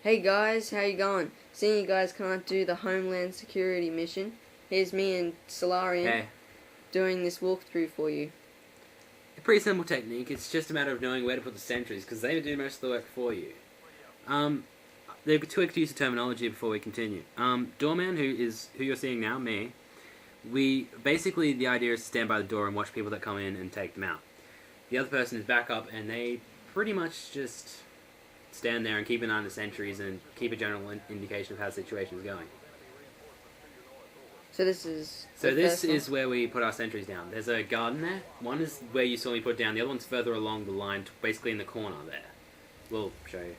Hey guys, how you going? Seeing you guys can't do the Homeland security mission, here's me and Solarian Hey, doing this walkthrough for you. a pretty simple technique. It's just a matter of knowing where to put the sentries, because they do most of the work for you. They've tweaked use of terminology before we continue. Doorman, who you're seeing now, me, basically the idea is to stand by the door and watch people that come in and take them out. The other person is back up, and they pretty much just stand there and keep an eye on the sentries and keep a general indication of how the situation is going. So this is where we put our sentries down. There's a garden there. One is where you saw me put down. The other one's further along the line, basically in the corner there. We'll show you.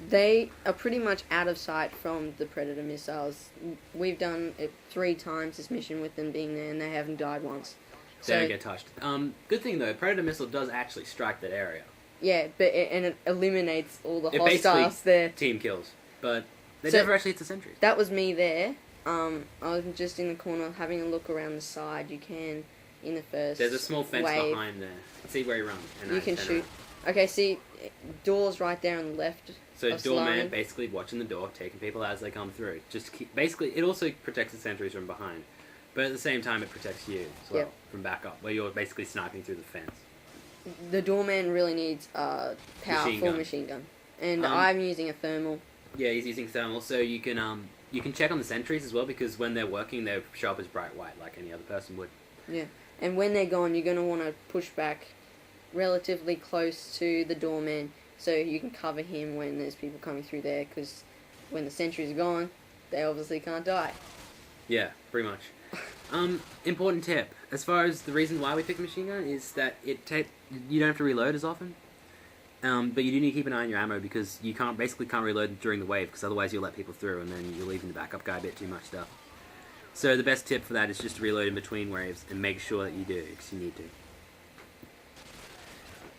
They are pretty much out of sight from the Predator missiles. We've done it 3 times this mission with them being there, and they haven't died once. They don't get touched. Good thing though, Predator missile does actually strike that area. Yeah, but it eliminates all the It hostiles there. Team kills, but they never actually hit the sentries. That was me there. I was just in the corner having a look around the side. You can, in the first There's a small fence wave, behind there. See where you run. You can shoot. Okay, see, door's right there on the left. So doorman basically watching the door, taking people as they come through. Basically, it also protects the sentries from behind, but at the same time, it protects you as well from backup, where you're basically sniping through the fence. The doorman really needs a powerful machine gun, and I'm using a thermal. Yeah, he's using thermal, so you can check on the sentries as well, because when they're working, they show up as bright white like any other person would. Yeah, and when they're gone, you're going to want to push back relatively close to the doorman, so you can cover him when there's people coming through there, because when the sentries are gone, they obviously can't die. Yeah, pretty much. Important tip. As far as the reason why we pick a machine gun is that you don't have to reload as often. But you do need to keep an eye on your ammo, because you can't reload during the wave, because otherwise you'll let people through and then you're leaving the backup guy a bit too much stuff. So the best tip for that is just to reload in between waves and make sure that you do, because you need to.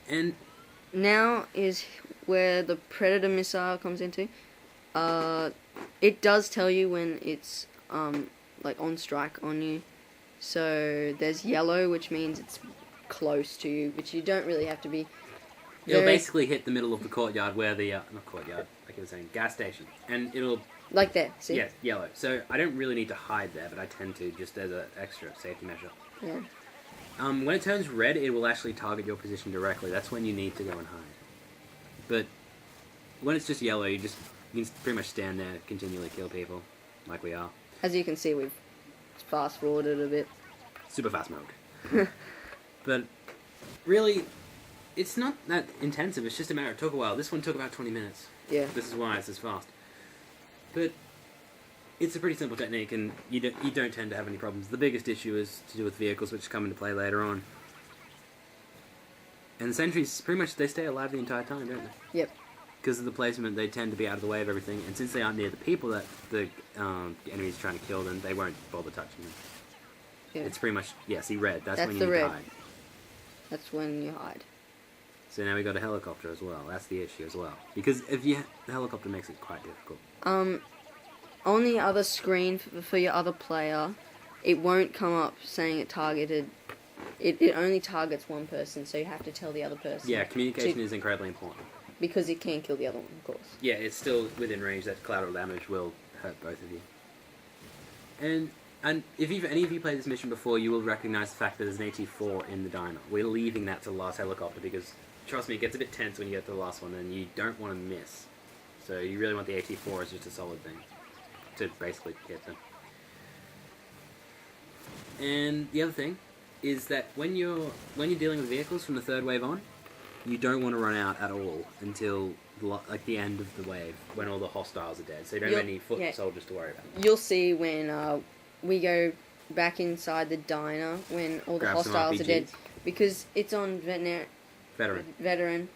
And now is where the Predator missile comes into. It does tell you when it's like on strike on you. So there's yellow, which means it's close to you, which you don't really have to be. It'll basically hit the middle of the courtyard where the not courtyard, like I was saying, gas station, and it'll like there. See? Yeah, yellow. So I don't really need to hide there, but I tend to just as an extra safety measure. Yeah. When it turns red, it will actually target your position directly. That's when you need to go and hide. But when it's just yellow, you can pretty much stand there, continually kill people, like we are. As you can see, we've fast forwarded a bit. Super fast mode. But really, it's not that intensive. It's just a matter. It took a while. This one took about 20 minutes. Yeah. This is why it's as fast. But it's a pretty simple technique, and you don't tend to have any problems. The biggest issue is to do with vehicles, which come into play later on. And the sentries, pretty much, they stay alive the entire time, don't they? Yep. Because of the placement, they tend to be out of the way of everything, and since they aren't near the people that the enemy's trying to kill them, they won't bother touching them. Yeah. It's pretty much, see red, that's when you the need red. to hide. That's when you hide. So now we got a helicopter as well. That's the issue as well. Because the helicopter makes it quite difficult. On the other screen for your other player, it won't come up saying it targeted. It only targets one person, so you have to tell the other person. Yeah, communication is incredibly important. Because it can kill the other one, of course. Yeah, it's still within range. That collateral damage will hurt both of you. And if any of you played this mission before, you will recognize the fact that there's an AT-4 in the diner. We're leaving that to the last helicopter because, trust me, it gets a bit tense when you get to the last one, and you don't want to miss. So you really want the AT-4 as just a solid thing to basically hit them. And the other thing is that when you're dealing with vehicles from the third wave on, you don't want to run out at all until the end of the wave, when all the hostiles are dead. So you don't have any foot soldiers to worry about. You'll see when we go back inside the diner when all the hostiles are dead, because it's on veteran.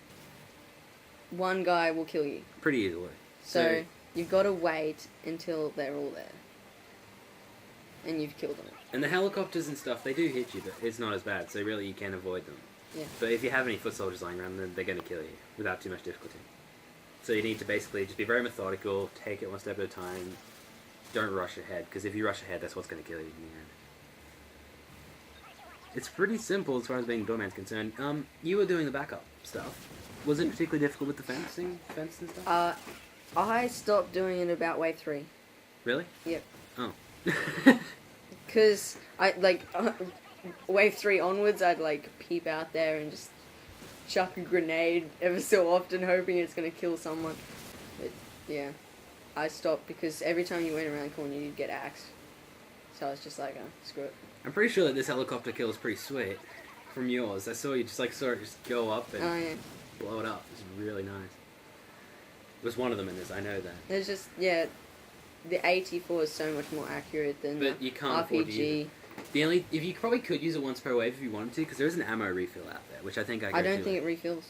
One guy will kill you pretty easily. So you've got to wait until they're all there, and you've killed them. And the helicopters and stuff, they do hit you, but it's not as bad. So really, you can avoid them. Yeah. But if you have any foot soldiers lying around, then they're going to kill you without too much difficulty. So you need to basically just be very methodical, take it one step at a time, don't rush ahead, because if you rush ahead, that's what's going to kill you in the end. It's pretty simple as far as being doorman's concerned. You were doing the backup stuff. Was it particularly difficult with the fence and stuff? I stopped doing it about wave 3. Really? Yep. Oh. Because I, like, wave 3 onwards, I'd, like, peep out there and just chuck a grenade ever so often, hoping it's going to kill someone. But, yeah. I stopped because every time you went around the corner, you'd get axed. So I was just like, oh, screw it. I'm pretty sure that this helicopter kill is pretty sweet. From yours. I saw you just, like, saw it just go up and Oh, yeah. blow it up. It's really nice. There's one of them in this, I know that. There's just, yeah, the AT4 is so much more accurate than But the you can't afford to use RPG. if you probably could use it once per wave if you wanted to, because there is an ammo refill out there, which I think I I don't think it refills.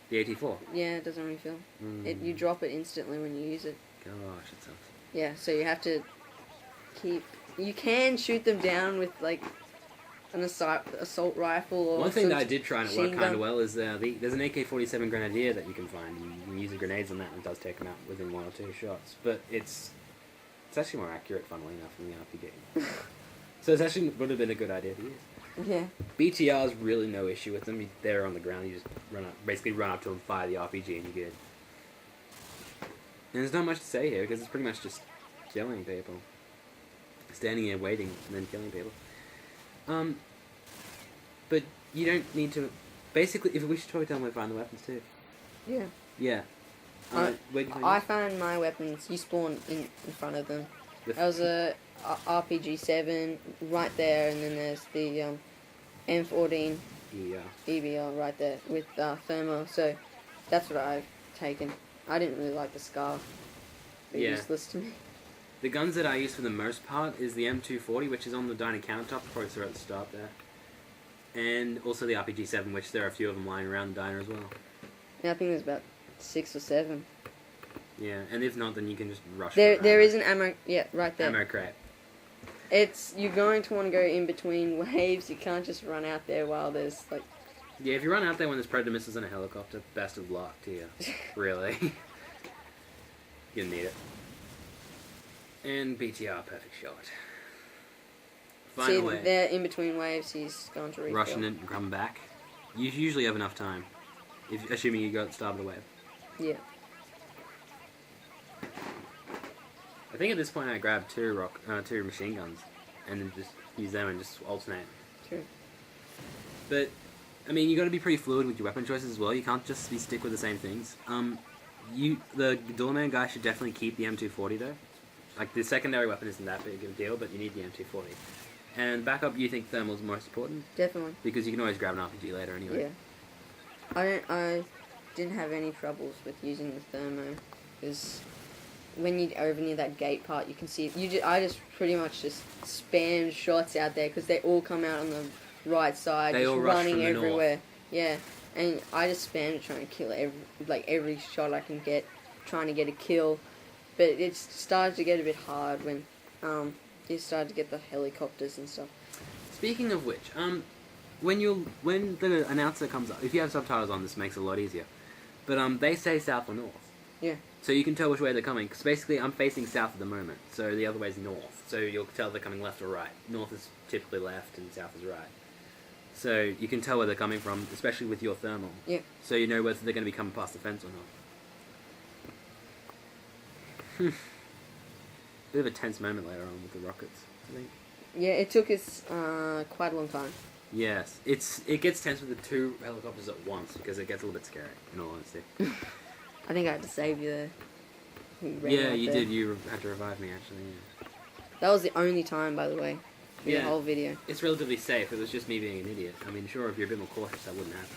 The AT4? Yeah, it doesn't refill. Mm. You drop it instantly when you use it. Gosh, it sucks. Yeah, so you have to keep... You can shoot them down with, like, an assault rifle or... One thing that I did try and it worked machine kind gun. of well is there's an AK-47 Grenadier that you can find. You can use the grenades on that and it does take them out within 1 or 2 shots. But it's actually more accurate, funnily enough, than the RPG. So it's actually would have been a good idea to use. Yeah. BTR's really no issue with them. They're on the ground. You just basically run up to them, fire the RPG, and you're good. And there's not much to say here because it's pretty much just killing people, standing there waiting and then killing people. But you don't need to. Basically, if we should probably tell them where to find the weapons too. Yeah. Yeah. Where do you find I yours? found my weapons. You spawn in front of them. The There was a RPG-7 right there, and then there's the M14 Yeah. EBR right there with thermo. So that's what I've taken. I didn't really like the Scar. They're Yeah. useless to me. The guns that I use for the most part is the M240, which is on the dining countertop. Probably saw at the start there. And also the RPG-7, which there are a few of them lying around the diner as well. Yeah, I think there's about 6 or 7. Yeah, and if not, then you can just rush. There for there ammo. is an ammo. Yeah, right there. Ammo crate. You're going to want to go in between waves. You can't just run out there while there's like. Yeah, if you run out there when there's predator missiles in a helicopter, best of luck to you. Really. You'll need it. And BTR, perfect shot. See, Finally, there in between waves, he's going to refill. rushing it and coming back. You usually have enough time, assuming you go at the start of the wave. Yeah. I think at this point I grabbed two machine guns, and then just use them and just alternate. True. But I mean, you got to be pretty fluid with your weapon choices as well. You can't just stick with the same things. The doorman guy should definitely keep the M240 though. Like the secondary weapon isn't that big of a deal, but you need the M240. And backup, you think thermal's most important Definitely. because you can always grab an RPG later anyway. Yeah. I didn't have any troubles with using the thermo because when you're over near that gate part, you can see it. I just pretty much just spammed shots out there because they all come out on the right side, They just all rush running from the everywhere. Yeah, and I just spammed trying to kill every shot I can get, trying to get a kill. But it started to get a bit hard when you started to get the helicopters and stuff. Speaking of which, when the announcer comes up, if you have subtitles on, this makes it a lot easier. But they say south or north. Yeah. So you can tell which way they're coming. Because basically, I'm facing south at the moment, so the other way is north. So you'll tell they're coming left or right. North is typically left, and south is right. So you can tell where they're coming from, especially with your thermal. Yeah. So you know whether they're going to be coming past the fence or not. Bit of a tense moment later on with the rockets, I think. Yeah, it took us quite a long time. Yes, it gets tense with the two helicopters at once because it gets a little bit scary, in all honesty. I think I had to save you there. Yeah, you did. You had to revive me, actually. Yeah. That was the only time, by the way, for the whole video. It's relatively safe. It was just me being an idiot. I mean, sure, if you're a bit more cautious, that wouldn't happen.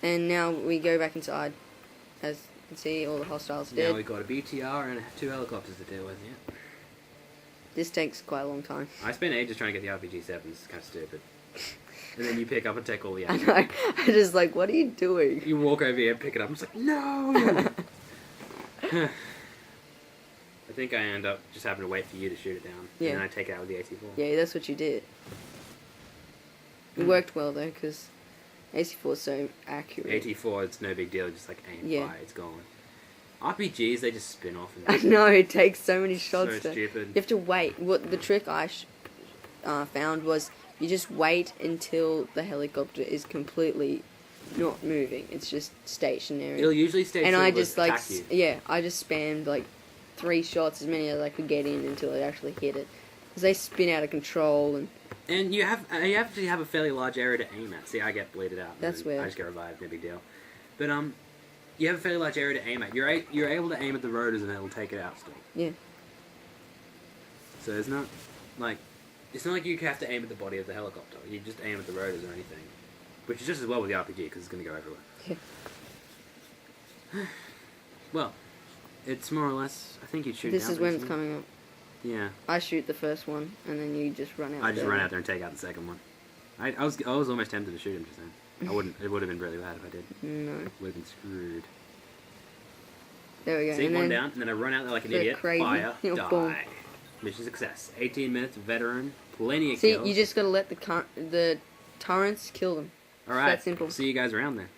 And now we go back inside. As you can see, all the hostiles Now dead. we've got a BTR and 2 helicopters to deal with, yeah. This takes quite a long time. I spent ages trying to get the RPG-7. It's kind of stupid. And then you pick up and take all the I ammo. know. I'm just like, what are you doing? You walk over here, pick it up, I'm just like, no! I think I end up just having to wait for you to shoot it down. Yeah. And then I take it out with the AC-4. Yeah, that's what you did. It worked well, though, because AC-4 is so accurate. AT4, it's no big deal, just like aim, Yeah. fire, it's gone. RPGs, they just spin off. I And know, it takes so many shots. so stupid. You have to wait. What the trick I found was you just wait until the helicopter is completely not moving. It's just stationary. It'll usually stay and still I but just like attack you. I just spammed like 3 shots, as many as I could get in until it actually hit it. Because they spin out of control And you actually have a fairly large area to aim at. See, I get bleeded out. That's and weird. I just get revived, no big deal. But you have a fairly large area to aim at. You're able to aim at the rotors and it'll take it out still. Yeah. So it's not like you have to aim at the body of the helicopter. You just aim at the rotors or anything, which is just as well with the RPG because it's going to go everywhere. Yeah. Well, it's more or less. I think you shoot. This is when it's coming up. Yeah. I shoot the first one, and then you just run out. I just run out there and take out the second one. I was almost tempted to shoot him just then. I wouldn't. It would have been really bad if I did. No. Would have been screwed. There we go. See, and one then down, and then I run out there like an go idiot. crazy. Fire, You'll die. boom. Mission success. 18 minutes, veteran, plenty of See, kills. you just gotta let the turrets kill them. All right. That simple. See you guys around there.